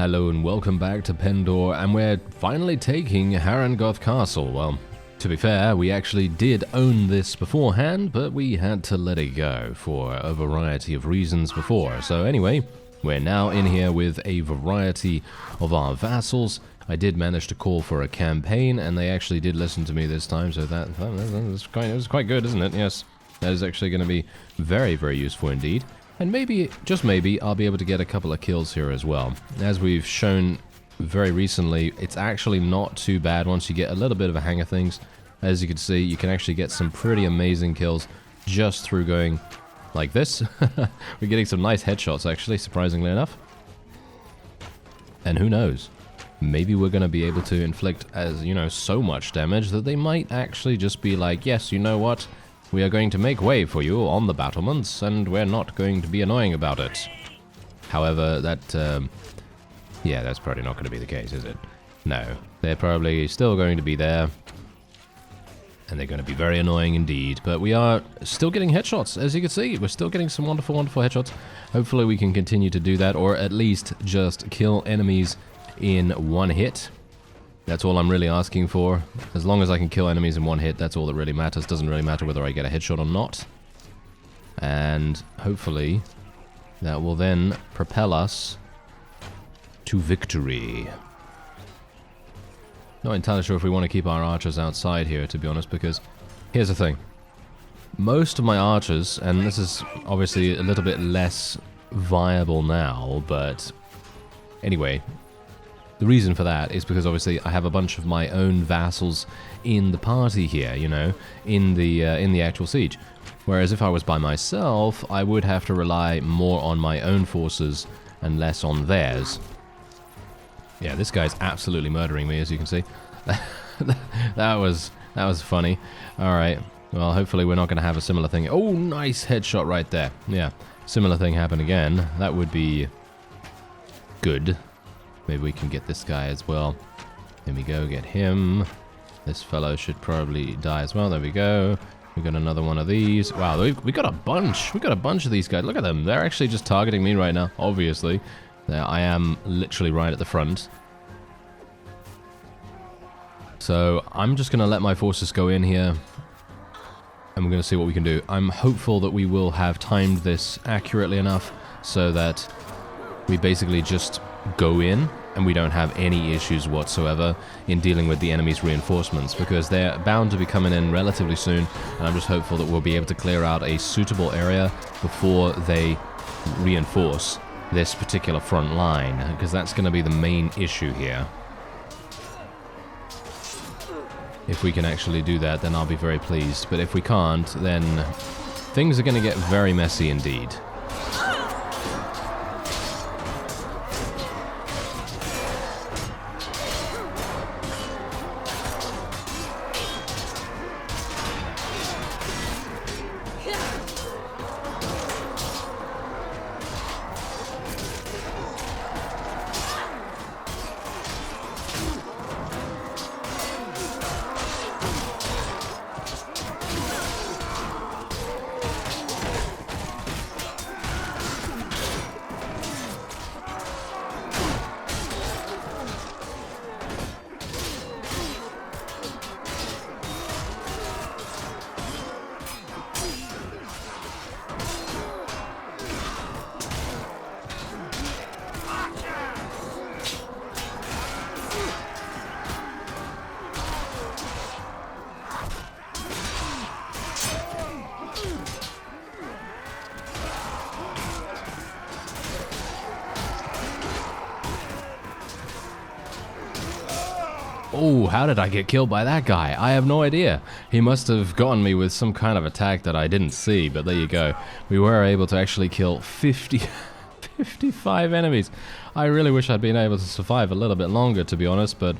Hello and welcome back to Pendor, and we're finally taking Haren Goth Castle. Well, to be fair, we actually did own this beforehand, but we had to let it go for a variety of reasons before. So anyway, we're now in here with a variety of our vassals. I did manage to call for a campaign, and they actually did listen to me this time, so that was quite good, isn't it? Yes, that is actually going to be very, very useful indeed. And maybe, just maybe, I'll be able to get a couple of kills here as well. As we've shown very recently, it's actually not too bad once you get a little bit of a hang of things. As you can see, you can actually get some pretty amazing kills just through going like this. We're getting some nice headshots, actually, surprisingly enough. And who knows? Maybe we're going to be able to inflict, as you know, so much damage that they might actually just be like, yes, you know what? We are going to make way for you on the battlements, and we're not going to be annoying about it. However, yeah, that's probably not going to be the case, is it? No. They're probably still going to be there, and they're going to be very annoying indeed. But we are still getting headshots, as you can see. We're still getting some wonderful, wonderful headshots. Hopefully we can continue to do that, or at least just kill enemies in one hit. That's all I'm really asking for. As long as I can kill enemies in one hit, that's all that really matters. Doesn't really matter whether I get a headshot or not. And hopefully that will then propel us to victory. Not entirely sure if we want to keep our archers outside here, to be honest, because here's the thing. Most of my archers, and this is obviously a little bit less viable now, but anyway, the reason for that is because obviously I have a bunch of my own vassals in the party here, you know, in the actual siege. Whereas if I was by myself, I would have to rely more on my own forces and less on theirs. Yeah, this guy's absolutely murdering me, as you can see. that was funny. All right. Well, hopefully we're not going to have a similar thing. Oh, nice headshot right there. Yeah, similar thing happen again. That would be good. Maybe we can get this guy as well. There we go, get him. This fellow should probably die as well. There we go. We got another one of these. Wow, we got a bunch. We got a bunch of these guys. Look at them. They're actually just targeting me right now, obviously. There, I am literally right at the front. So I'm just going to let my forces go in here, and we're going to see what we can do. I'm hopeful that we will have timed this accurately enough so that we basically just go in and we don't have any issues whatsoever in dealing with the enemy's reinforcements, because they're bound to be coming in relatively soon, and I'm just hopeful that we'll be able to clear out a suitable area before they reinforce this particular front line, because that's going to be the main issue here. If we can actually do that, then I'll be very pleased, but if we can't, then things are going to get very messy indeed. Oh, how did I get killed by that guy? I have no idea. He must have gotten me with some kind of attack that I didn't see, but there you go. We were able to actually kill 55 enemies. I really wish I'd been able to survive a little bit longer, to be honest, but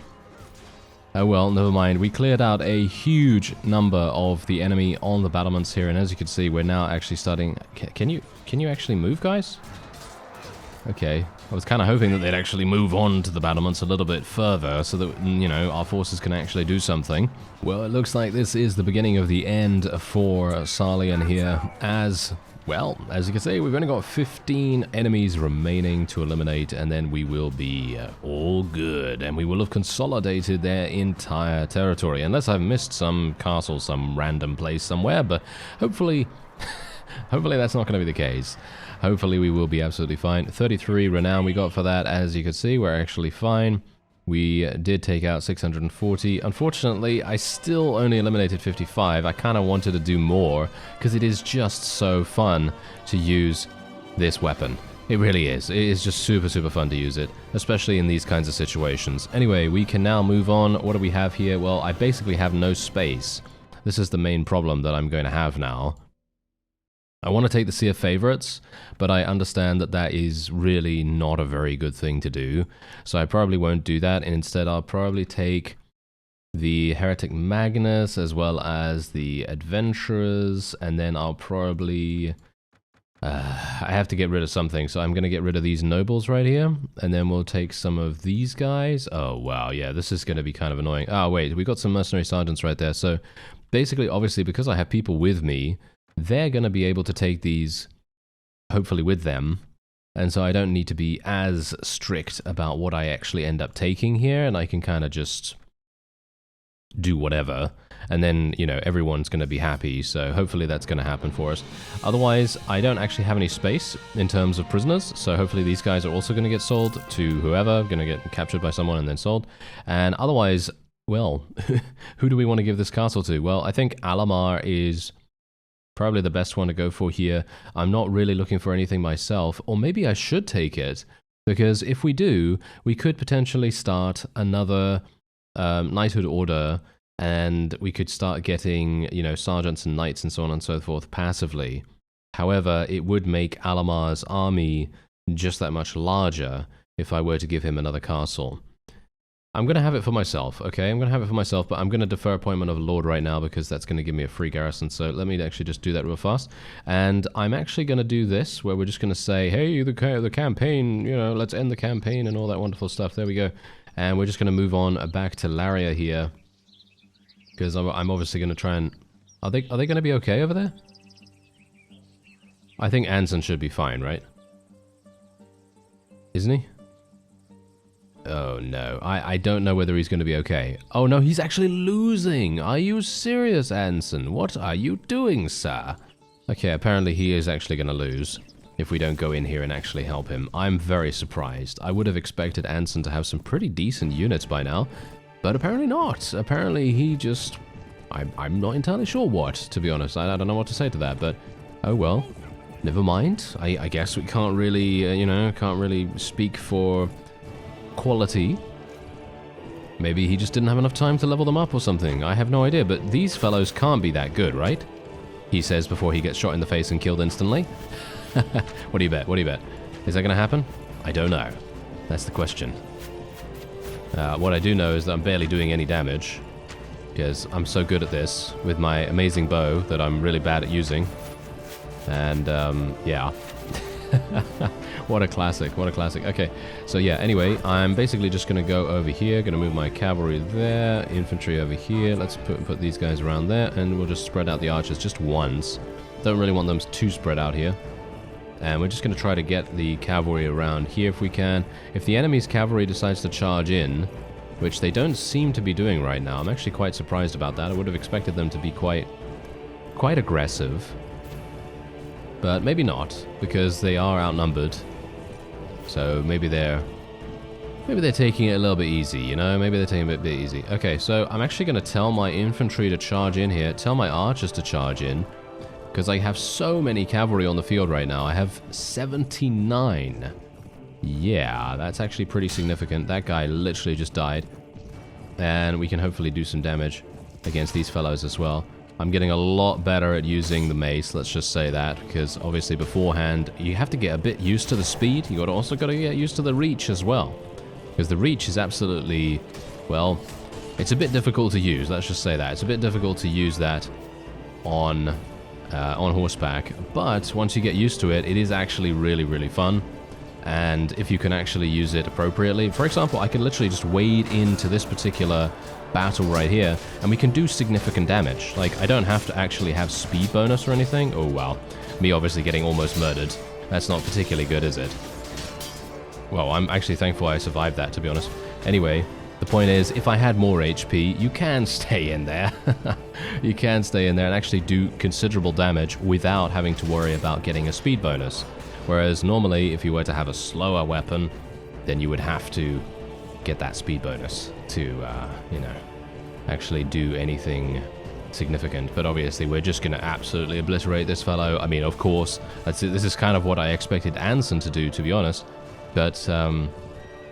oh well, never mind. We cleared out a huge number of the enemy on the battlements here, and as you can see, we're now actually starting... Can you actually move, guys? Okay, I was kind of hoping that they'd actually move on to the battlements a little bit further so that, you know, our forces can actually do something. Well, it looks like this is the beginning of the end for Sarlian here, as well, as you can see, we've only got 15 enemies remaining to eliminate, and then we will be all good, and we will have consolidated their entire territory, unless I've missed some castle, some random place somewhere, but hopefully, hopefully that's not going to be the case. Hopefully we will be absolutely fine. 33 renown we got for that. As you can see, we're actually fine. We did take out 640. Unfortunately, I still only eliminated 55. I kind of wanted to do more, because it is just so fun to use this weapon. It really is. It is just super, super fun to use it, especially in these kinds of situations. Anyway, we can now move on. What do we have here? Well, I basically have no space. This is the main problem that I'm going to have now. I want to take the Sea of Favorites, but I understand that that is really not a very good thing to do. So I probably won't do that, and instead I'll probably take the Heretic Magnus as well as the Adventurers, and then I'll probably... I have to get rid of something, so I'm going to get rid of these Nobles right here, and then we'll take some of these guys. Oh, wow, yeah, this is going to be kind of annoying. Oh, wait, we got some Mercenary Sergeants right there. So basically, obviously, because I have people with me, they're going to be able to take these, hopefully with them, and so I don't need to be as strict about what I actually end up taking here, and I can kind of just do whatever, and then, you know, everyone's going to be happy, so hopefully that's going to happen for us. Otherwise, I don't actually have any space in terms of prisoners, so hopefully these guys are also going to get sold to whoever, going to get captured by someone and then sold, and otherwise, well, who do we want to give this castle to? Well, I think Alamar is... probably the best one to go for here. I'm not really looking for anything myself, or maybe I should take it, because if we do, we could potentially start another knighthood order, and we could start getting, you know, sergeants and knights and so on and so forth passively. However, it would make Alamar's army just that much larger if I were to give him another castle. I'm going to have it for myself, okay? I'm going to have it for myself, but I'm going to defer appointment of a lord right now because that's going to give me a free garrison, so let me actually just do that real fast. And I'm actually going to do this, where we're just going to say, hey, the campaign, you know, let's end the campaign and all that wonderful stuff. There we go. And we're just going to move on back to Laria here, because I'm obviously going to try and... Are they going to be okay over there? I think Anson should be fine, right? Isn't he? Oh no, I don't know whether he's going to be okay. Oh no, he's actually losing! Are you serious, Anson? What are you doing, sir? Okay, apparently he is actually going to lose if we don't go in here and actually help him. I'm very surprised. I would have expected Anson to have some pretty decent units by now, but apparently not. Apparently he just... I'm not entirely sure what, to be honest. I don't know what to say to that, but oh well. Never mind. I guess we can't really, you know, can't really speak for... quality. Maybe he just didn't have enough time to level them up or something. I have no idea, but these fellows can't be that good, right? He says before he gets shot in the face and killed instantly. What do you bet? What do you bet? Is that going to happen? I don't know. That's the question. What I do know is that I'm barely doing any damage, because I'm so good at this with my amazing bow that I'm really bad at using. And, yeah. What a classic, what a classic. Okay, so yeah, anyway, I'm basically just going to go over here, going to move my cavalry there, infantry over here. Let's put these guys around there, and we'll just spread out the archers just once. Don't really want them too spread out here. And we're just going to try to get the cavalry around here if we can. If the enemy's cavalry decides to charge in, which they don't seem to be doing right now, I'm actually quite surprised about that. I would have expected them to be quite aggressive. But maybe not, because they are outnumbered. So maybe they're taking it a little bit easy, you know? Maybe they're taking it a bit easy. Okay, so I'm actually going to tell my infantry to charge in here, tell my archers to charge in, because I have so many cavalry on the field right now. I have 79. Yeah, that's actually pretty significant. That guy literally just died. And we can hopefully do some damage against these fellows as well. I'm getting a lot better at using the mace, let's just say that, because obviously beforehand, you have to get a bit used to the speed. You also got to get used to the reach as well, because the reach is absolutely, well, it's a bit difficult to use, let's just say that. It's a bit difficult to use that on horseback, but once you get used to it, it is actually really, really fun. And if you can actually use it appropriately, for example, I can literally just wade into this particular battle right here, and we can do significant damage. Like, I don't have to actually have speed bonus or anything. Oh, wow. me obviously getting almost murdered. That's not particularly good, is it? Well, I'm actually thankful I survived that, to be honest. Anyway, the point is, if I had more HP, you can stay in there. You can stay in there and actually do considerable damage without having to worry about getting a speed bonus. Whereas normally, if you were to have a slower weapon, then you would have to get that speed bonus to, you know, actually do anything significant. But obviously, we're just going to absolutely obliterate this fellow. I mean, of course, this is kind of what I expected Anson to do, to be honest. But,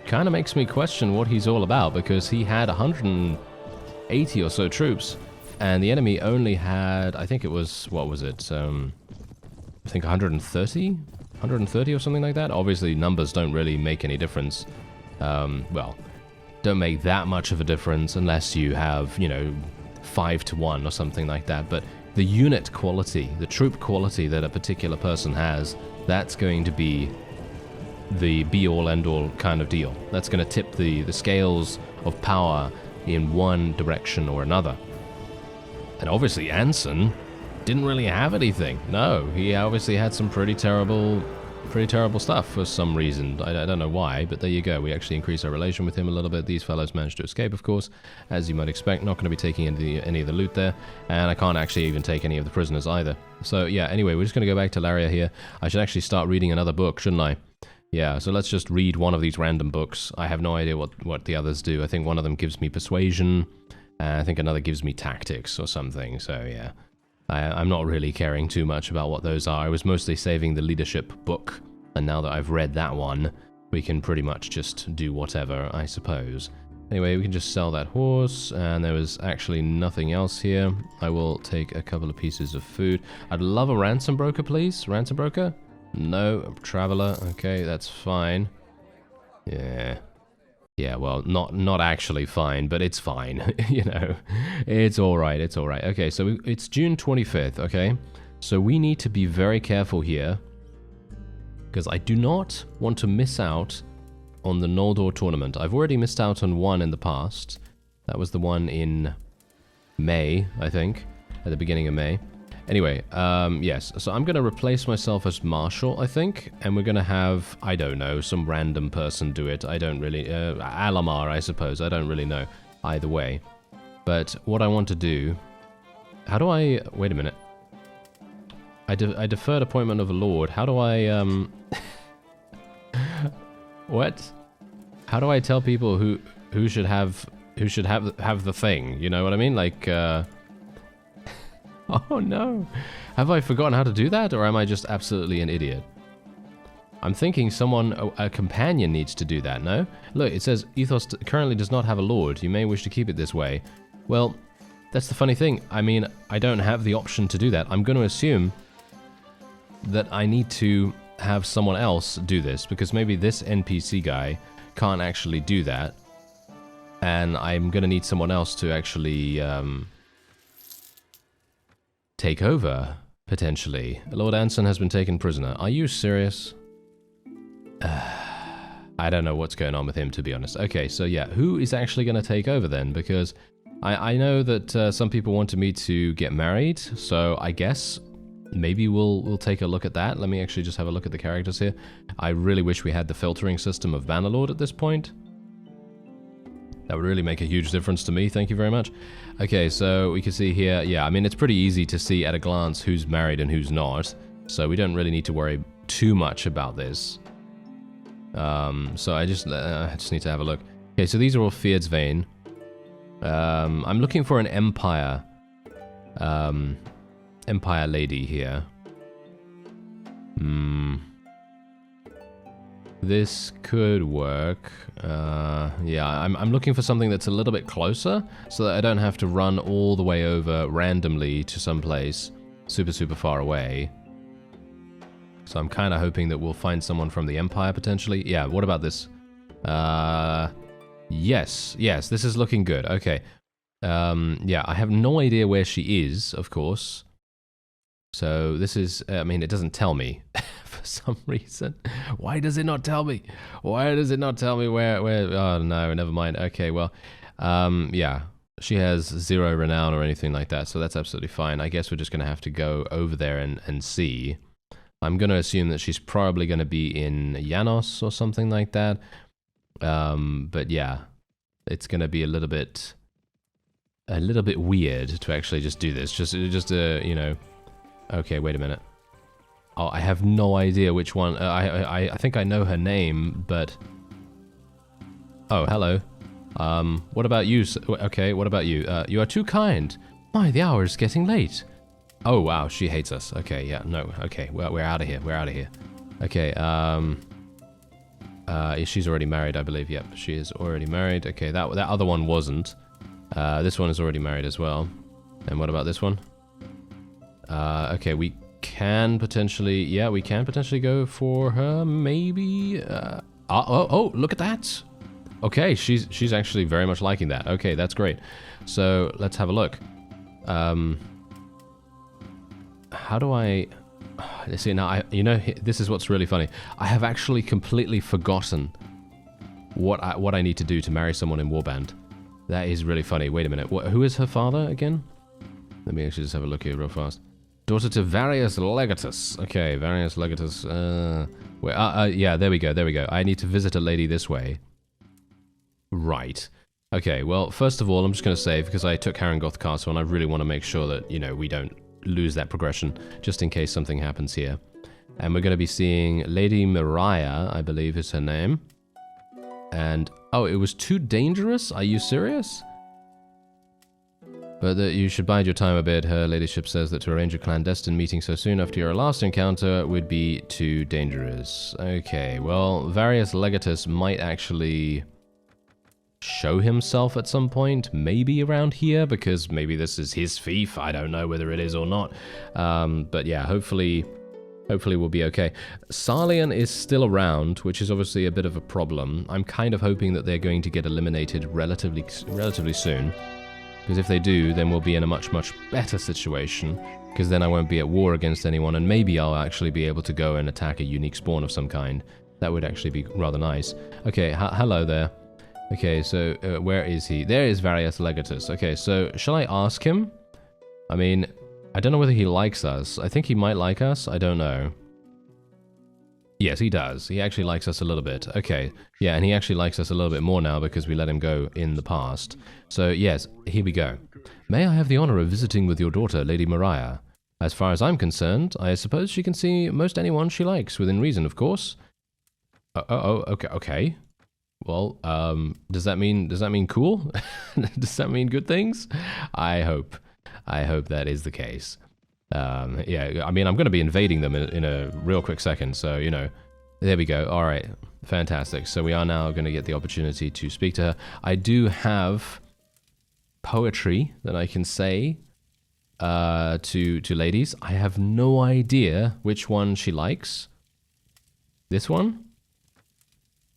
kind of makes me question what he's all about, because he had 180 or so troops, and the enemy only had, I think it was, what was it, I think 130 or something like that. Obviously, numbers don't really make any difference. Well, don't make that much of a difference unless you have, you know, 5 to 1 or something like that. But the unit quality, the troop quality that a particular person has, that's going to be the be-all, end-all kind of deal. That's going to tip the scales of power in one direction or another. And obviously Anson didn't really have anything. No, he obviously had some pretty terrible stuff for some reason. I don't know why, but there you go. We actually increased our relation with him a little bit. These fellows managed to escape, of course, as you might expect. Not going to be taking any of the loot there, and I can't actually even take any of the prisoners either. So yeah, anyway, we're just going to go back to Laria here. I should actually start reading another book, shouldn't I? Yeah, so let's just read one of these random books. I have no idea what the others do. I think one of them gives me persuasion, and I think another gives me tactics or something. So yeah, I'm not really caring too much about what those are. I was mostly saving the leadership book, and now that I've read that one, we can pretty much just do whatever, I suppose. Anyway, we can just sell that horse, and there was actually nothing else here. I will take a couple of pieces of food. I'd love a ransom broker, please. Ransom broker? No, traveler. Okay, that's fine. Yeah. Yeah, well, not actually fine, but it's fine. You know, it's all right. It's all right. Okay, so it's June 25th, okay? So we need to be very careful here, because I do not want to miss out on the Nendor tournament. I've already missed out on one in the past. That was the one in May, I think, at the beginning of May. Anyway, yes, so I'm going to replace myself as Marshal, I think, and we're going to have, I don't know, some random person do it. I don't really, Alamar, I suppose. I don't really know either way. But what I want to do, how do I, wait a minute. I deferred appointment of a lord. How do I, what? How do I tell people who should have the thing? You know what I mean? Like, oh no. Have I forgotten how to do that, or am I just absolutely an idiot? I'm thinking someone, a companion needs to do that, no? Look, it says Ethos currently does not have a lord. You may wish to keep it this way. Well, that's the funny thing. I mean, I don't have the option to do that. I'm going to assume that I need to have someone else do this, because maybe this NPC guy can't actually do that, and I'm going to need someone else to actually take over, potentially. Lord Anson has been taken prisoner. Are you serious? I don't know what's going on with him, to be honest. Okay, so yeah, who is actually going to take over then? Because I know that some people wanted me to get married, so I guess maybe we'll take a look at that. Let me actually just have a look at the characters here. I really wish we had the filtering system of Bannerlord at this point. That would really make a huge difference to me. Thank you very much. Okay, so we can see here, yeah, I mean, it's pretty easy to see at a glance who's married and who's not, so we don't really need to worry too much about this. So I just need to have a look. Okay, so these are all Feared's Vein. I'm looking for an Empire lady here. This could work. Yeah, I'm looking for something that's a little bit closer, so that I don't have to run all the way over randomly to some place super far away. So I'm kind of hoping that we'll find someone from the Empire potentially. Yeah, what about this? Yes, this is looking good. Okay. Yeah, I have no idea where she is, of course. So this is, I mean, it doesn't tell me for some reason. Why does it not tell me? Why does it not tell me where, oh no, never mind. Okay, well, yeah, she has 0 renown or anything like that, so that's absolutely fine. I guess we're just going to have to go over there and see. I'm going to assume that she's probably going to be in Janos or something like that. But yeah, it's going to be a little bit weird to actually just do this. Just you know. Okay, wait a minute. Oh, I have no idea which one. I think I know her name, but oh, hello. What about you? Okay, what about you? You are too kind. My, the hour is getting late. Oh wow, she hates us. Okay, yeah, no. Okay, we're out of here. We're out of here. Okay. She's already married, I believe. Yep, she is already married. Okay, that other one wasn't. This one is already married as well. And what about this one? Okay, we can potentially, yeah, we can potentially go for her, maybe. Oh, look at that. Okay, she's actually very much liking that. Okay, that's great. So let's have a look. How do I? See now, this is what's really funny. I have actually completely forgotten what I need to do to marry someone in Warband. That is really funny. Wait a minute. Who is her father again? Let me actually just have a look here real fast. Daughter to Various Legatus. Okay, Various Legatus. Yeah, there we go. There we go. I need to visit a lady this way. Right. Okay, well, first of all, I'm just going to save because I took Haren Goth Castle and I really want to make sure that, we don't lose that progression just in case something happens here. And we're going to be seeing Lady Mariah, I believe is her name. And, oh, it was too dangerous? Are you serious? But that you should bide your time a bit. Her ladyship says that to arrange a clandestine meeting so soon after your last encounter would be too dangerous. Okay, well, Various Legatus might actually show himself at some point, maybe around here, because maybe this is his fief. I don't know whether it is or not. But yeah, hopefully we'll be okay. Sarlian is still around, which is obviously a bit of a problem. I'm kind of hoping that they're going to get eliminated relatively soon. Because if they do, then we'll be in a much, much better situation. Because then I won't be at war against anyone, and maybe I'll actually be able to go and attack a unique spawn of some kind. That would actually be rather nice. Okay, hello there. Okay, so where is he? There is Various Legatus. Okay, so shall I ask him? I mean, I don't know whether he likes us. I think he might like us. I don't know. Yes, he does. He actually likes us a little bit. Okay. Yeah, and he actually likes us a little bit more now because we let him go in the past. So, yes, here we go. May I have the honor of visiting with your daughter, Lady Mariah? As far as I'm concerned, I suppose she can see most anyone she likes, within reason, of course. Okay. Well, does that mean cool? Does that mean good things? I hope that is the case. Yeah, I mean, I'm going to be invading them in a real quick second, so, there we go. All right, fantastic. So we are now going to get the opportunity to speak to her. I do have poetry that I can say to ladies. I have no idea which one she likes. This one?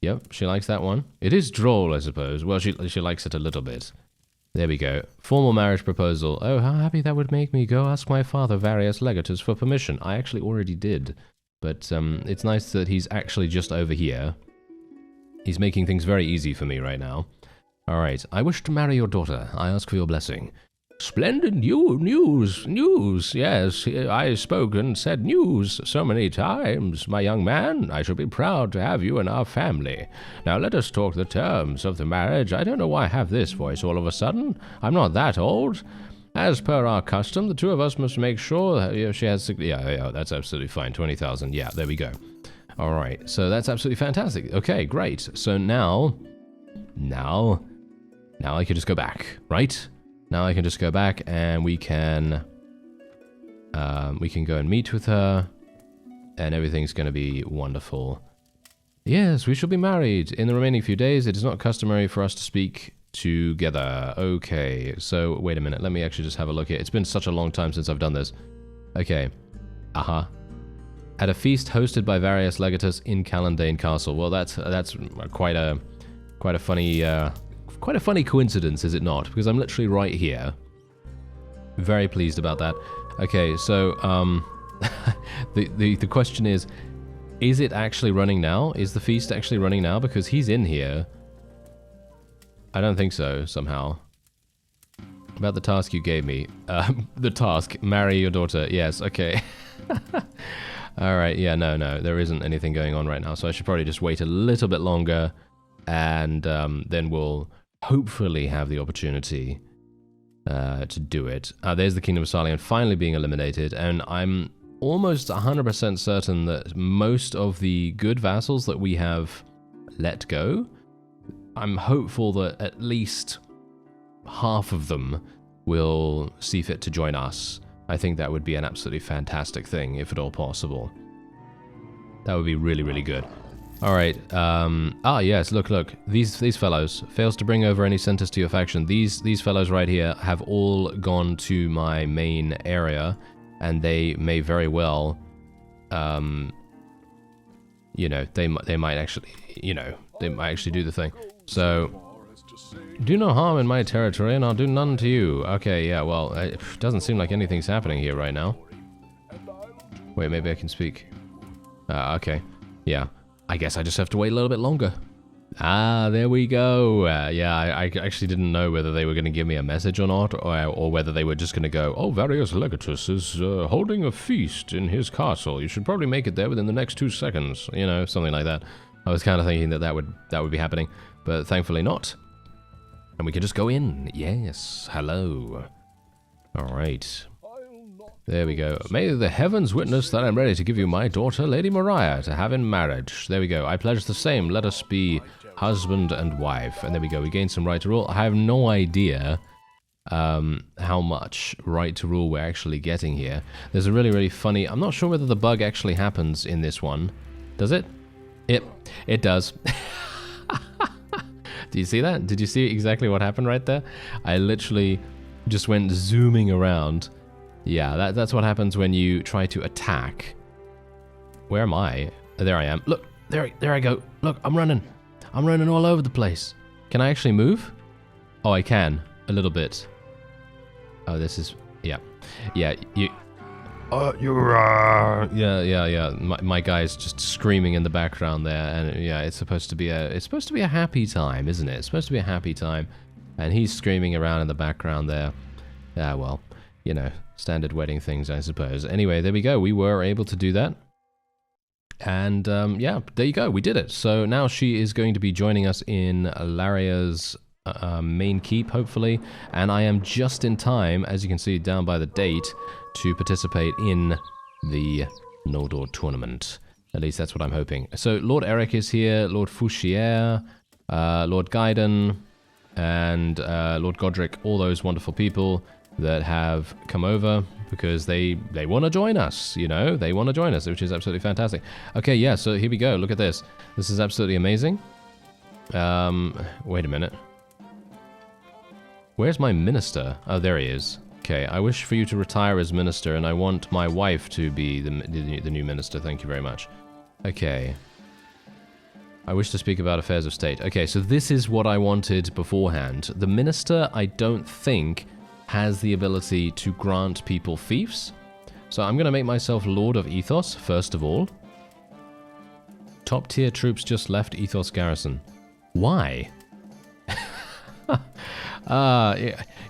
Yep, she likes that one. It is droll, I suppose. Well, she likes it a little bit. There we go. Formal marriage proposal. Oh, how happy that would make me. Go ask my father, Various Legatus, for permission. I actually already did. But it's nice that he's actually just over here. He's making things very easy for me right now. Alright, I wish to marry your daughter. I ask for your blessing. Splendid news. Yes, I spoke and said news so many times, my young man. I shall be proud to have you in our family. Now let us talk the terms of the marriage. I don't know why I have this voice all of a sudden. I'm not that old. As per our custom, the two of us must make sure that she has... Yeah, that's absolutely fine. 20,000. Yeah, there we go. All right, so that's absolutely fantastic. Okay, great. So now I can just go back, right? Now I can just go back and we can go and meet with her and everything's going to be wonderful. Yes, we shall be married. In the remaining few days, it is not customary for us to speak together. Okay, so wait a minute. Let me actually just have a look here. It's been such a long time since I've done this. Okay. At a feast hosted by Various Legatus in Calendane Castle. Well, that's quite a funny coincidence, is it not? Because I'm literally right here. Very pleased about that. Okay, so the question is it actually running now? Is the feast actually running now? Because he's in here. I don't think so, somehow. About the task you gave me. The task, marry your daughter. Yes, okay. Alright, yeah, no, there isn't anything going on right now, so I should probably just wait a little bit longer, and then we'll hopefully have the opportunity to do it. There's the Kingdom of Salian finally being eliminated, and I'm almost 100% certain that most of the good vassals that we have let go, I'm hopeful that at least half of them will see fit to join us. I think that would be an absolutely fantastic thing, if at all possible. That would be really, really good. Alright, yes, look, these fellows, fails to bring over any centers to your faction. These fellows right here have all gone to my main area, and they may very well, you know, they might actually, you know, they might actually do the thing. So, do no harm in my territory, and I'll do none to you. Okay, yeah, well, it doesn't seem like anything's happening here right now. Wait, maybe I can speak. Okay, yeah. I guess I just have to wait a little bit longer. Ah, there we go. Yeah, I actually didn't know whether they were going to give me a message or not, or whether they were just going to go, oh, Various Legatus is holding a feast in his castle. You should probably make it there within the next 2 seconds. You know, something like that. I was kind of thinking that would be happening, but thankfully not. And we can just go in. Yes, hello. All right. There we go. May the heavens witness that I'm ready to give you my daughter, Lady Mariah, to have in marriage. There we go. I pledge the same. Let us be husband and wife. And there we go. We gain some right to rule. I have no idea how much right to rule we're actually getting here. There's a really, really funny... I'm not sure whether the bug actually happens in this one. Does it? It does. Do you see that? Did you see exactly what happened right there? I literally just went zooming around. Yeah, that's what happens when you try to attack. Where am I? Oh, there I am. Look, there I go. Look, I'm running. I'm running all over the place. Can I actually move? Oh, I can. A little bit. Oh, this is... Yeah. Yeah, you... Oh, you're... Yeah. My guy's just screaming in the background there, and yeah, it's supposed to be a happy time, isn't it? It's supposed to be a happy time, and he's screaming around in the background there. Yeah, well, you know, standard wedding things, I suppose. Anyway, there we go. We were able to do that. And, yeah, there you go. We did it. So now she is going to be joining us in Laria's main keep, hopefully. And I am just in time, as you can see down by the date, to participate in the Nendor tournament. At least that's what I'm hoping. So Lord Eric is here, Lord Fouchier, Lord Gaiden, and Lord Godric, all those wonderful people that have come over because they want to join us, you know? They want to join us, which is absolutely fantastic. Okay, yeah, so here we go. Look at this. This is absolutely amazing. Wait a minute. Where's my minister? Oh, there he is. Okay, I wish for you to retire as minister, and I want my wife to be the new minister. Thank you very much. Okay. I wish to speak about affairs of state. Okay, so this is what I wanted beforehand. The minister, I don't think, has the ability to grant people fiefs. So I'm going to make myself Lord of Ethos, first of all. Top tier troops just left Ethos Garrison. Why?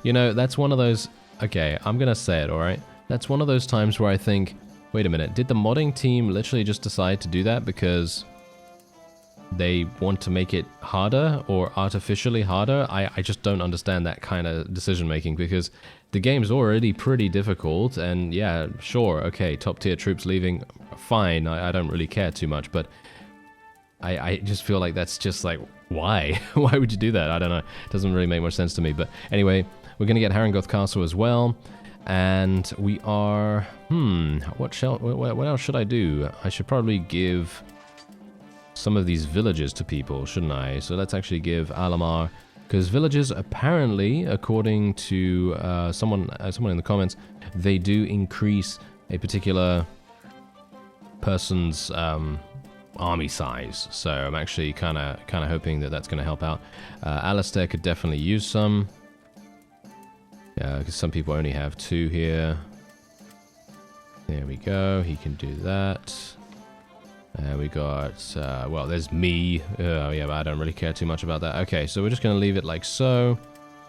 You know, that's one of those... Okay, I'm going to say it, alright? That's one of those times where I think, wait a minute, did the modding team literally just decide to do that because they want to make it harder or artificially harder? I just don't understand that kind of decision making because the game's already pretty difficult and yeah, sure, okay, top tier troops leaving, fine, I don't really care too much, but I just feel like that's just like, why? Why would you do that? I don't know. It doesn't really make much sense to me, but anyway, we're going to get Haren Castle as well, and we are, what else should I do? I should probably give some of these villages to people, shouldn't I? So let's actually give Alamar, because villages apparently, according to someone in the comments, they do increase a particular person's army size. So I'm actually kind of hoping that that's going to help out. Alistair could definitely use some. Yeah, because some people only have 2 here. There we go. He can do that. We got, well, there's me. Yeah, but I don't really care too much about that. Okay, so we're just going to leave it like so.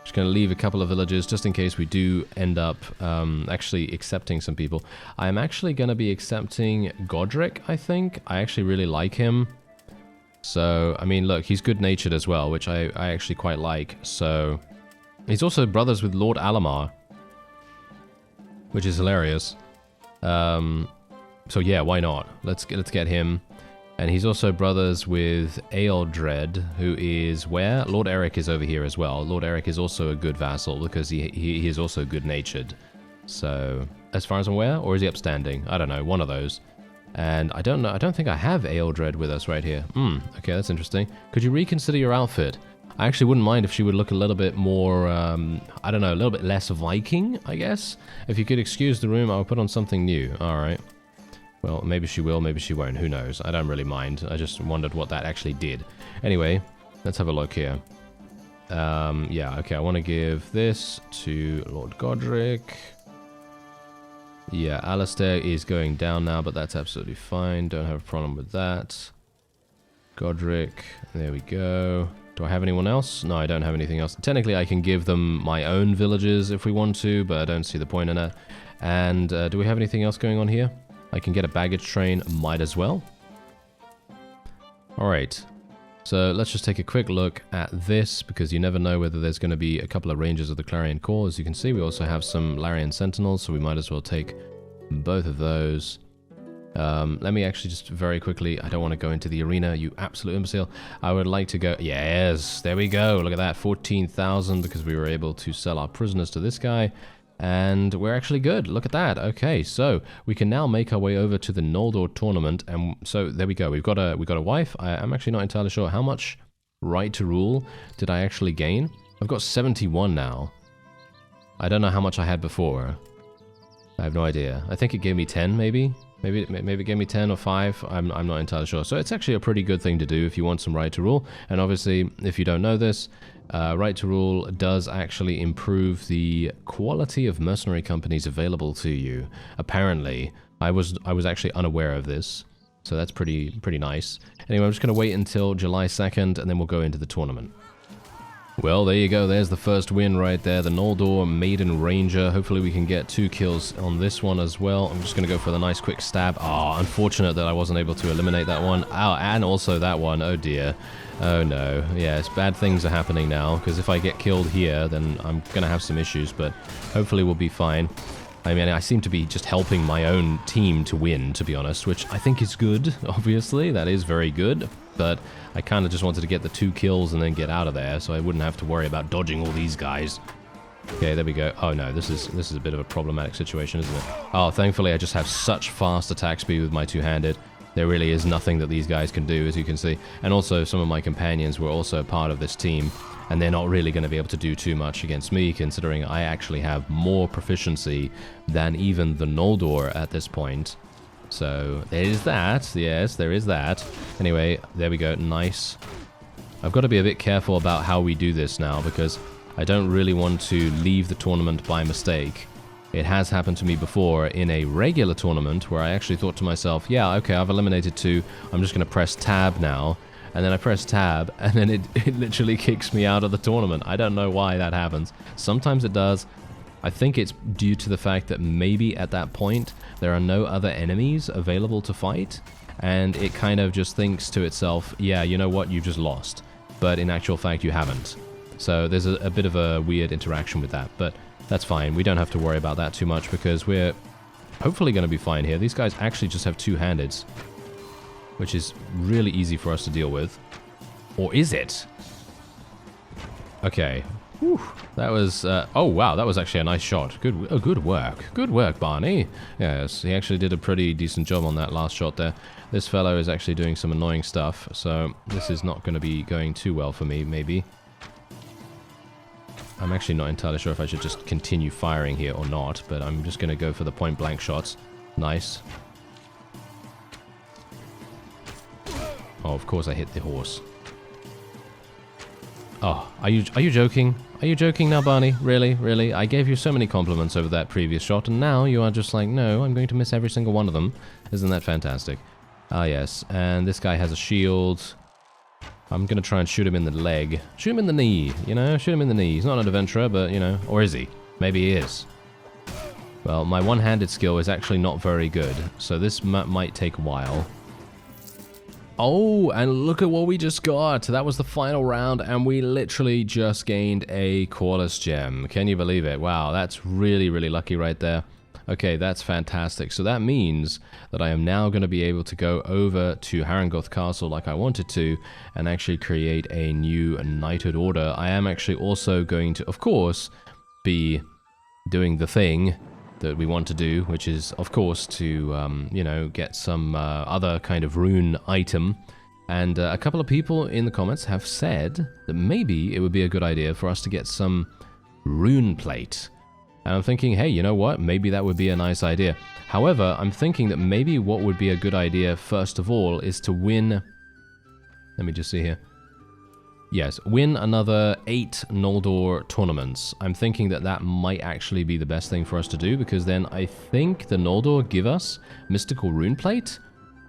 Just going to leave a couple of villages just in case we do end up actually accepting some people. I'm actually going to be accepting Godric, I think. I actually really like him. So, I mean, look, he's good-natured as well, which I actually quite like. So, he's also brothers with Lord Alamar, which is hilarious. So yeah, why not? Let's get him. And he's also brothers with Aeldred, who is where? Lord Eric is over here as well. Lord Eric is also a good vassal because he is also good-natured. So, as far as I'm aware, or is he upstanding? I don't know, one of those. And I don't know, I don't think I have Aeldred with us right here. Okay, that's interesting. Could you reconsider your outfit? I actually wouldn't mind if she would look a little bit more, I don't know, a little bit less Viking, I guess? If you could excuse the room, I'll put on something new. Alright. Well, maybe she will, maybe she won't. Who knows? I don't really mind. I just wondered what that actually did. Anyway, let's have a look here. Yeah, okay, I want to give this to Lord Godric. Yeah, Alistair is going down now, but that's absolutely fine. Don't have a problem with that. Godric, there we go. Do I have anyone else? No, I don't have anything else. Technically, I can give them my own villages if we want to, but I don't see the point in that. And do we have anything else going on here? I can get a baggage train, might as well. Alright, so let's just take a quick look at this, because you never know whether there's going to be a couple of Rangers of the Clarion Corps. As you can see, we also have some Larian Sentinels, so we might as well take both of those. Let me actually just very quickly, I don't want to go into the arena, you absolute imbecile. I would like to go, yes, there we go, look at that, 14,000, because we were able to sell our prisoners to this guy. And we're actually good. Look at that. Okay, so we can now make our way over to the Nendor tournament, and so there we go. We've got a wife. I'm actually not entirely sure how much right to rule did I actually gain. I've got 71 now. I don't know how much I had before. I have no idea. I think it gave me 10, maybe. Maybe it gave me 10 or 5. I'm not entirely sure. So it's actually a pretty good thing to do if you want some right to rule. And obviously, if you don't know this, right to rule does actually improve the quality of mercenary companies available to you. Apparently, I was actually unaware of this, so that's pretty nice. Anyway, I'm just going to wait until July 2nd, and then we'll go into the tournament. Well, there you go. There's the first win right there. The Nendor Maiden Ranger. Hopefully we can get 2 kills on this one as well. I'm just going to go for the nice quick stab. Oh, unfortunate that I wasn't able to eliminate that one. Oh, and also that one. Oh, dear. Oh, no. Yes, bad things are happening now, because if I get killed here, then I'm going to have some issues, but hopefully we'll be fine. I mean, I seem to be just helping my own team to win, to be honest, which I think is good, obviously. That is very good. But I kind of just wanted to get the 2 kills and then get out of there, so I wouldn't have to worry about dodging all these guys. Okay, there we go. Oh no, this is a bit of a problematic situation, isn't it? Oh, thankfully I just have such fast attack speed with my two-handed. There really is nothing that these guys can do, as you can see. And also, some of my companions were also part of this team, and they're not really going to be able to do too much against me, considering I actually have more proficiency than even the Nendor at this point. So, there is that. Yes, there is that. Anyway, there we go. Nice. I've got to be a bit careful about how we do this now, because I don't really want to leave the tournament by mistake. It has happened to me before in a regular tournament where I actually thought to myself, yeah, okay, I've eliminated 2. I'm just going to press tab now. And then I press tab, and then it literally kicks me out of the tournament. I don't know why that happens. Sometimes it does. I think it's due to the fact that maybe at that point there are no other enemies available to fight, and it kind of just thinks to itself, yeah, you know what, you've just lost. But in actual fact, you haven't. So there's a bit of a weird interaction with that, but that's fine. We don't have to worry about that too much, because we're hopefully going to be fine here. These guys actually just have 2-handeds, which is really easy for us to deal with. Or is it? Okay. Whew. That was, oh wow, that was actually a nice shot. Good work. Good work, Barney. Yes, he actually did a pretty decent job on that last shot there. This fellow is actually doing some annoying stuff, so this is not going to be going too well for me, maybe. I'm actually not entirely sure if I should just continue firing here or not, but I'm just going to go for the point-blank shots. Nice. Oh, of course I hit the horse. Oh, are you joking? Are you joking now, Barney? Really? Really? I gave you so many compliments over that previous shot, and now you are just like, no, I'm going to miss every single one of them. Isn't that fantastic? Ah, yes. And this guy has a shield. I'm going to try and shoot him in the leg. Shoot him in the knee, you know? Shoot him in the knee. He's not an adventurer, but, you know, or is he? Maybe he is. Well, my one-handed skill is actually not very good, so this might take a while. Oh, and look at what we just got. That was the final round, and we literally just gained a Qualus gem. Can you believe it? Wow, that's really, really lucky right there. Okay, that's fantastic. So that means that I am now going to be able to go over to Haren Castle like I wanted to and actually create a new knighthood order. I am actually also going to, of course, be doing the thing that we want to do, which is, of course, to, you know, get some other kind of rune item. And a couple of people in the comments have said that maybe it would be a good idea for us to get some rune plate. And I'm thinking, hey, you know what? Maybe that would be a nice idea. However, I'm thinking that maybe what would be a good idea, first of all, is to win... Let me just see here. Yes, win another 8 Nendor tournaments. I'm thinking that that might actually be the best thing for us to do, because then I think the Nendor give us Mystical Rune Plate,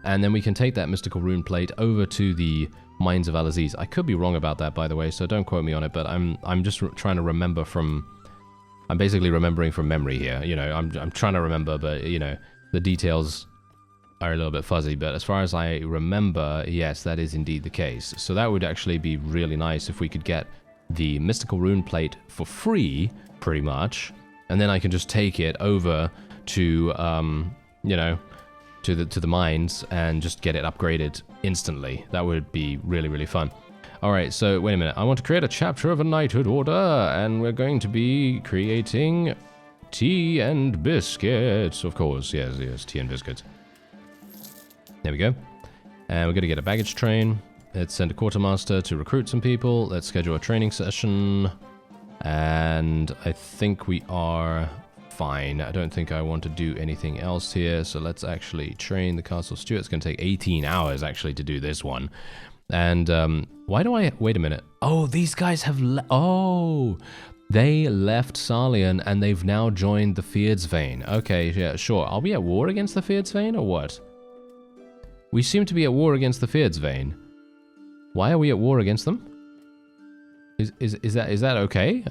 and then we can take that Mystical Rune Plate over to the Mines of Al-Aziz. I could be wrong about that, by the way, so don't quote me on it, but I'm just trying to remember from... I'm basically remembering from memory here. You know, I'm trying to remember, but, you know, the details are a little bit fuzzy. But as far as I remember, yes, that is indeed the case. So that would actually be really nice if we could get the Mystical Rune Plate for free, pretty much. And then I can just take it over to, you know, to the mines and just get it upgraded instantly. That would be really, really fun. Alright, so wait a minute. I want to create a chapter of a knighthood order, and we're going to be creating tea and biscuits. Of course, yes, tea and biscuits. There we go. And we're going to get a baggage train. Let's send a quartermaster to recruit some people. Let's schedule a training session. And I think we are fine. I don't think I want to do anything else here. So let's actually train the castle steward. It's going to take 18 hours actually to do this one. And why do I... Wait a minute. Oh, these guys have... Oh, they left Sarlian and they've now joined the Fyrdsvein. Okay, yeah, sure. Are we at war against the Fyrdsvein or what? We seem to be at war against the Fyrdsvein. Why are we at war against them? Is that okay?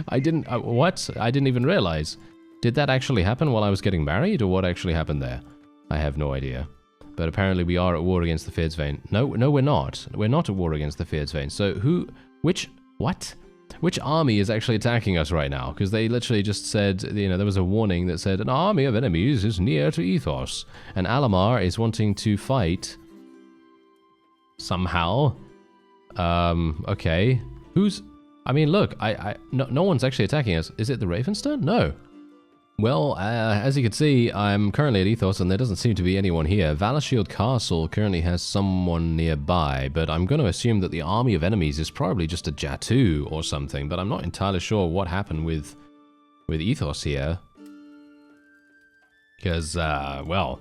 I didn't... what? I didn't even realize. Did that actually happen while I was getting married, or what actually happened there? I have no idea. But apparently we are at war against the Fyrdsvein. No, we're not. We're not at war against the Fyrdsvein. So which army is actually attacking us right now? Because they literally just said, you know, there was a warning that said, an army of enemies is near to Ethos. And Alamar is wanting to fight somehow. Okay. Who's... I mean, look, no one's actually attacking us. Is it the Ravenstone? No. Well, as you can see, I'm currently at Ethos and there doesn't seem to be anyone here. Valashield Castle currently has someone nearby, but I'm going to assume that the army of enemies is probably just a Jatu or something, but I'm not entirely sure what happened with Ethos here. Because, well,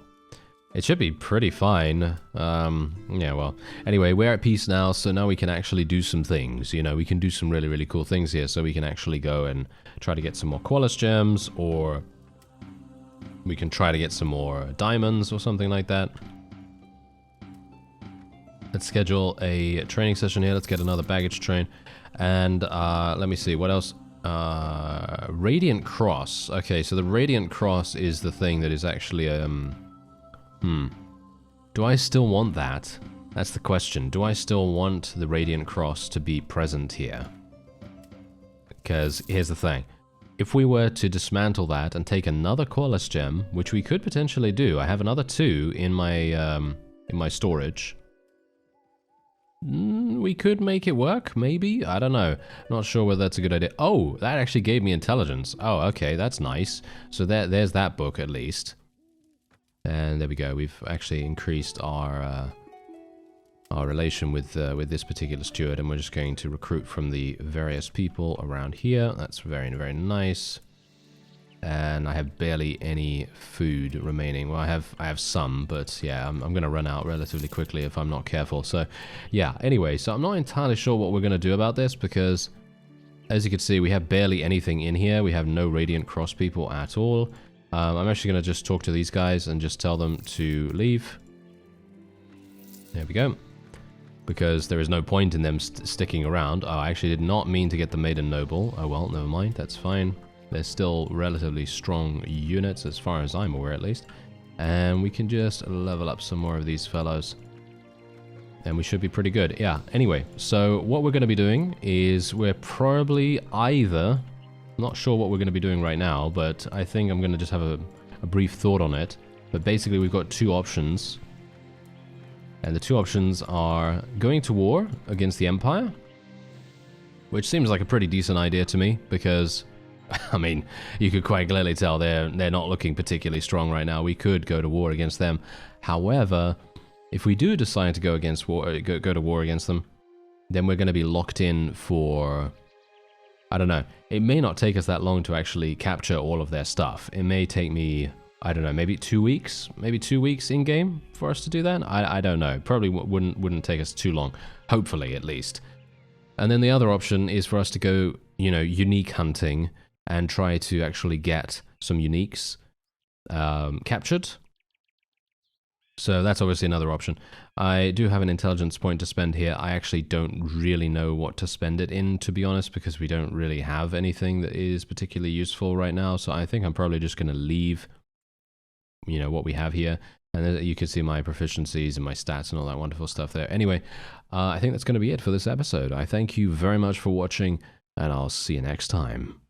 it should be pretty fine. Yeah, well, anyway, we're at peace now, so now we can actually do some things. You know, we can do some really, really cool things here, so we can actually go and try to get some more Qualus gems, or we can try to get some more diamonds or something like that. Let's schedule a training session here. Let's get another baggage train. And let me see, what else? Radiant Cross. Okay, so the Radiant Cross is the thing that is actually... Do I still want that? That's the question. Do I still want the Radiant Cross to be present here? Because here's the thing. If we were to dismantle that and take another Qualus gem, which we could potentially do, I have another 2 in my storage. We could make it work, maybe? I don't know. Not sure whether that's a good idea. Oh, that actually gave me intelligence. Oh, okay, that's nice. So there's that book at least. And there we go. We've actually increased our relation with this particular steward, and we're just going to recruit from the various people around here. That's very, very nice. And I have barely any food remaining. Well, I have some, but yeah, I'm going to run out relatively quickly if I'm not careful. So yeah, anyway, so I'm not entirely sure what we're going to do about this, because as you can see, we have barely anything in here. We have no Radiant Cross people at all. I'm actually going to just talk to these guys and just tell them to leave. There we go. because there is no point in them sticking around. Oh, I actually did not mean to get the Maiden Noble. Oh well, never mind, that's fine. They're still relatively strong units, as far as I'm aware at least. And we can just level up some more of these fellows. And we should be pretty good. Yeah, anyway, so what we're going to be doing is we're probably either... I'm not sure what we're going to be doing right now, but I think I'm going to just have a brief thought on it. But basically we've got two options. And the two options are going to war against the Empire, which seems like a pretty decent idea to me, because, I mean, you could quite clearly tell they're not looking particularly strong right now. We could go to war against them. However, if we do decide to go to war against them, then we're going to be locked in for, I don't know, it may not take us that long to actually capture all of their stuff. It may take me, I don't know, maybe 2 weeks, in game for us to do that. I don't know. Probably wouldn't take us too long, hopefully at least. And then the other option is for us to go, you know, unique hunting and try to actually get some uniques captured. So that's obviously another option. I do have an intelligence point to spend here. I actually don't really know what to spend it in, to be honest, because we don't really have anything that is particularly useful right now. So I think I'm probably just going to leave, you know, what we have here. And then you can see my proficiencies and my stats and all that wonderful stuff there. Anyway, I think that's going to be it for this episode. I thank you very much for watching, and I'll see you next time.